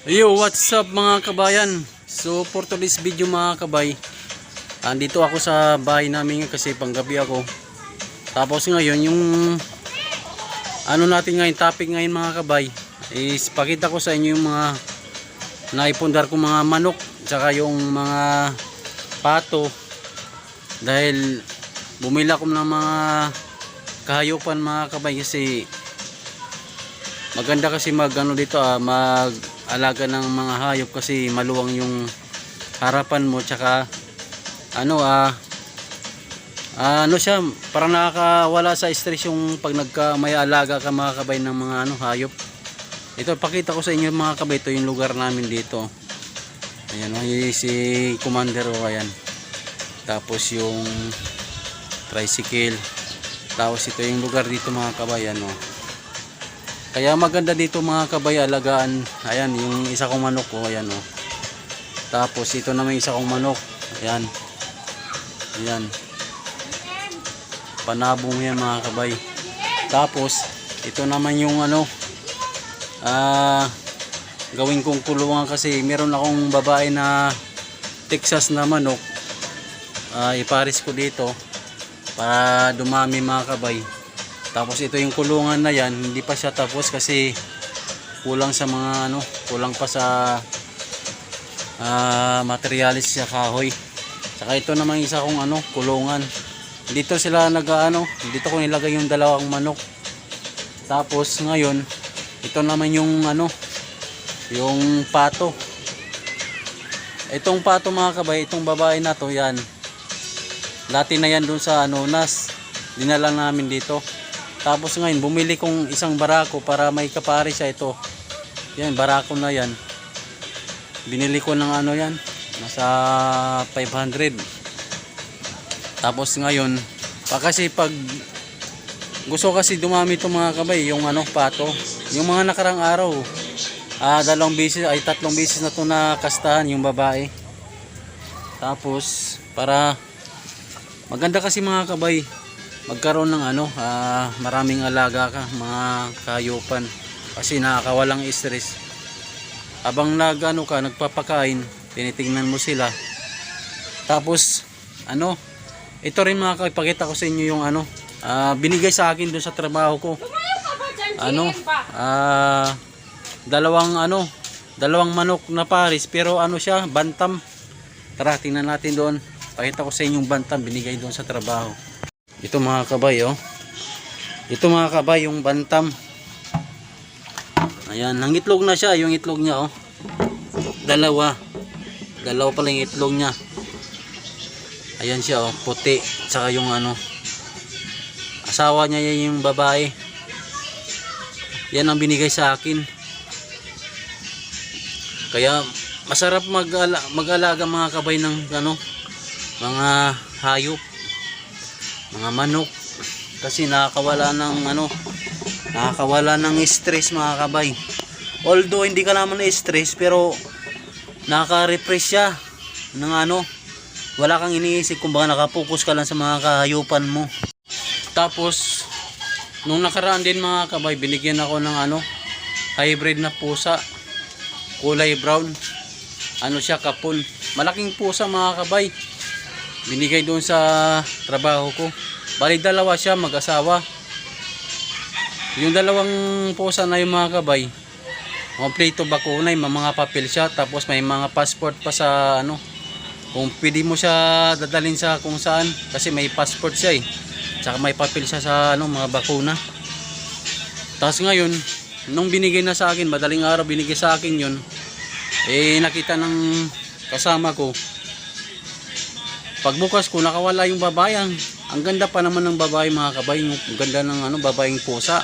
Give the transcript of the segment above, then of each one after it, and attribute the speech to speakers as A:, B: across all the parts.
A: Yo, what's up mga kabayan? So for today's video mga kabay, andito ako sa bahay namin kasi panggabi ako. Tapos ngayon yung ano natin ngayon, topic ngayon mga kabay, is pakita ko sa inyo yung mga naipundar ko mga manok, tsaka yung mga pato. Dahil bumili ako ng mga kahayupan mga kabay kasi maganda kasi mag ano dito mag alaga ng mga hayop kasi maluwang yung harapan mo, tsaka ano ano siya, parang nakakawala sa stress yung pag may alaga ka mga kabay ng mga ano hayop. Ito pakita ko sa inyo mga kabay, ito yung lugar namin dito. Ayan si Commander ayan. Tapos yung tricycle. Tapos ito yung lugar dito mga kabay ano. Kaya maganda dito mga kabay alagaan. Ayan yung isa kong manok ko, ayan oh. Tapos ito naman isa kong manok. Ayan. Ayan. Panabong yan mga kabay. Tapos ito naman yung ano gawin kong kulungan kasi meron akong babae na Texas na manok. Iparis ko dito para dumami mga kabay. Tapos ito yung kulungan na yan, hindi pa siya tapos kasi kulang sa mga ano, kulang pa sa materialis sa kahoy. Saka ito naman isa kong ano, kulungan. Dito sila nag-ano, dito ko nilagay yung dalawang manok. Tapos ngayon, ito naman yung ano, yung pato. Itong pato mga kabay, itong babae na to, yan. Dati na yan dun sa ano, dinala namin dito. Tapos ngayon bumili kong isang barako para may kapari siya ito. Yan, barako na yan. Binili ko ng ano yan, nasa 500. Tapos ngayon, kasi pag gusto kasi dumami itong mga kabay, yung ano, pato. Yung mga nakarang araw, tatlong beses na to na kastahan yung babae. Tapos para maganda kasi mga kabay, magkaroon ng ano, maraming alaga ka, mga kahayupan, kasi nakakawalang stress. Habang nagano ka, nagpapakain, tinitingnan mo sila. Tapos ano, ito rin mga ipakita ko sa inyo yung ano, binigay sa akin doon sa trabaho ko. Ano, dalawang manok na pares, pero ano siya, bantam. Tara, tingnan natin doon. Pakita ko sa inyo yung bantam binigay doon sa trabaho. Ito mga kabay oh. Ito mga kabay yung bantam. Ayan, nangitlog na siya, yung itlog niya oh. Dalawa pala yung itlog niya. Ayan siya oh, puti. Tsaka yung ano, asawa niya yung babae. Yan ang binigay sa akin. Kaya masarap mag-alaga mga kabay ng ano, mga hayop, mga manok, kasi nakakawala ng stress mga kabay. Although hindi ka naman na-stress, pero nakaka-refresh siya ng ano, wala kang iniisip, kumbaga nakapokus ka lang sa mga kahayupan mo. Tapos nung nakaraan din mga kabay, binigyan ako ng ano, hybrid na pusa, kulay brown, ano siya, kapon. Malaking pusa mga kabay, binigay doon sa trabaho ko. Bali dalawa siya, mag-asawa. Yung dalawang pusa na yung mga kabay, kompleto bakuna, may mga papel siya. Tapos may mga passport pa sa ano, kung pwede mo siya dadalhin sa kung saan, kasi may passport siya eh. Tsaka may papel siya sa ano, mga bakuna. Tapos ngayon, nung binigay na sa akin, madaling araw binigay sa akin yun, nakita ng kasama ko. Pagbukas ko, nakawala yung babae. Ang ganda pa naman ng babae mga kabay, yung ganda ng ano, babaeng pusa.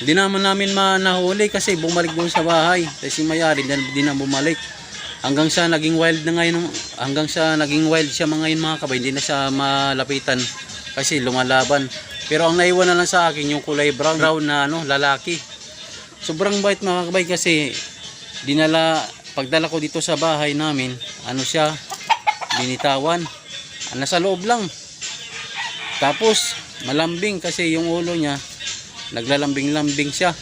A: Hindi naman namin nahuli kasi bumalik doon sa bahay. Kasi mayari, hindi na bumalik. Hanggang sa naging wild na ngayon, siya mga kabay, hindi na siya malapitan kasi lumalaban. Pero ang naiwan na lang sa akin yung kulay brown na ano, lalaki. Sobrang bait mga kabay kasi pagdala ko dito sa bahay namin, ano siya, binitawan. Nasa loob lang. Tapos malambing kasi yung ulo niya, naglalambing-lambing siya.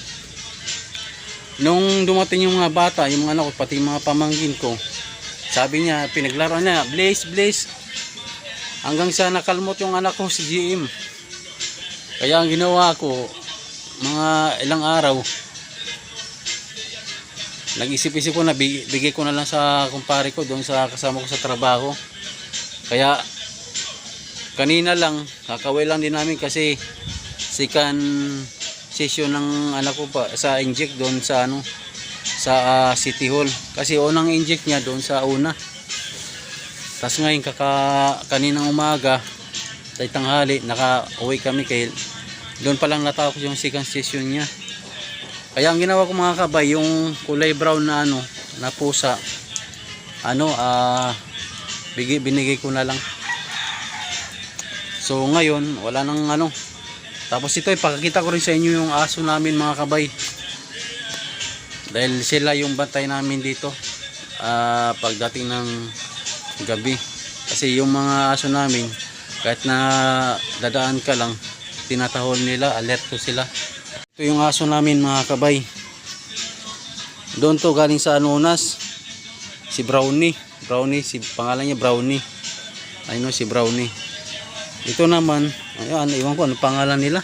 A: Nung dumating yung mga bata, yung mga anak ko, pati yung mga pamangkin ko, sabi niya, pinaglaro niya, Blaze, Blaze. Hanggang sa nakalmot yung anak ko, si GM. Kaya ang ginawa ko, mga ilang araw, nag-isip-isip ko na, bigay ko na lang sa kumpare ko, doon sa kasama ko sa trabaho. Kaya, kanina lang, kakaway lang din namin kasi second session ng anak ko pa sa inject doon sa ano, sa City Hall. Kasi unang inject niya doon sa una. Tapos ngayon kaninang umaga, tay tanghali, naka-uwi kami kay doon pa lang natapos yung second session niya. Kaya ang ginawa ko mga kabay, yung kulay brown na ano, na pusa, ano, binigay ko na lang. So ngayon, wala nang ano. Tapos ito, ipakikita ko rin sa inyo yung aso namin mga kabay. Dahil sila yung bantay namin dito pagdating ng gabi. Kasi yung mga aso namin, kahit na dadaan ka lang, tinatahol nila, alerto sila. Ito yung aso namin mga kabay. Doon to galing sa Anunas. Si Brownie. Brownie, pangalan niya Brownie. Ayun si Brownie. Ito naman, ayan, iwan ko ano pangalan nila.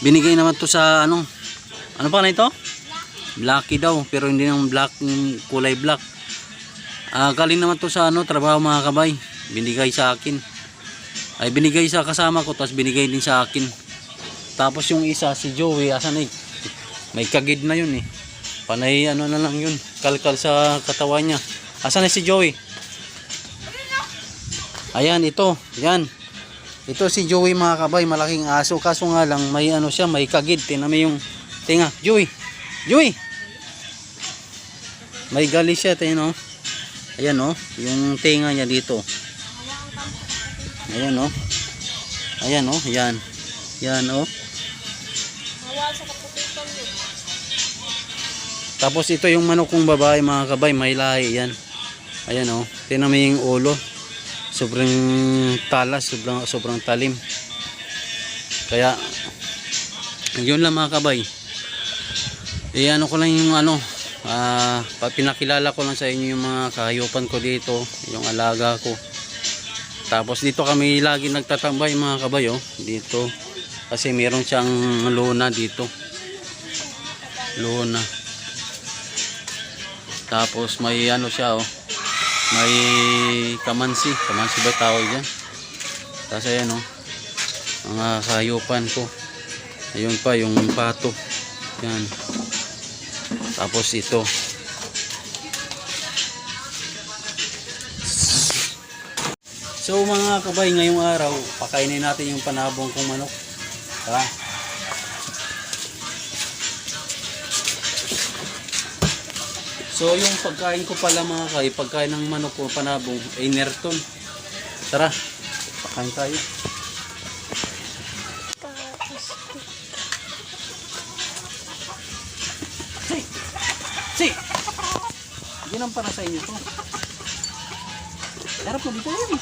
A: Binigay naman to sa ano pa na ito? Blacky daw, pero hindi naman black, kulay black. Galing naman to sa ano, trabaho mga kabay. Binigay sa akin. Ay binigay sa kasama ko, tapos binigay din sa akin. Tapos yung isa, si Joey, asan eh? May kagid na yun eh. Panay ano na lang yun, kalkal sa katawan niya. Asan na si Joey? Ayan, ito, yan. Ito si Joey mga kabay, malaking aso. Kaso nga lang, may ano siya, may kagid. Tingnan mo yung tinga. Joey! Joey! May gali siya, tingnan o. Ayan o, yung tinga niya dito. Ayan o. Ayan o, yan. Yan o. Tapos ito yung manok kong babae mga kabay, may lahi yan. Ayan o, tingnan mo yung ulo. Sobrang talas, sobrang talim. Kaya yun lang mga kabay. Ano ko lang yung ano, pinakilala ko lang sa inyo yung mga kahayupan ko dito, yung alaga ko. Tapos dito kami lagi nagtatambay mga kabay dito. Kasi meron siyang luna dito. Luna. Tapos may ano siya may kamansi ba tawag yan. Tapos ayan mga kahayupan ko. Ayun pa yung pato. Yan. Tapos ito. So mga kabay, ngayong araw pakainin natin yung panabong kong manok. Tara. So yung pagkain ko pala mga kabay, pagkain ng manok ko panabong ay Nerton. Tara, pakain tayo. Yan ang para sa inyo to. Harap mo dito yun.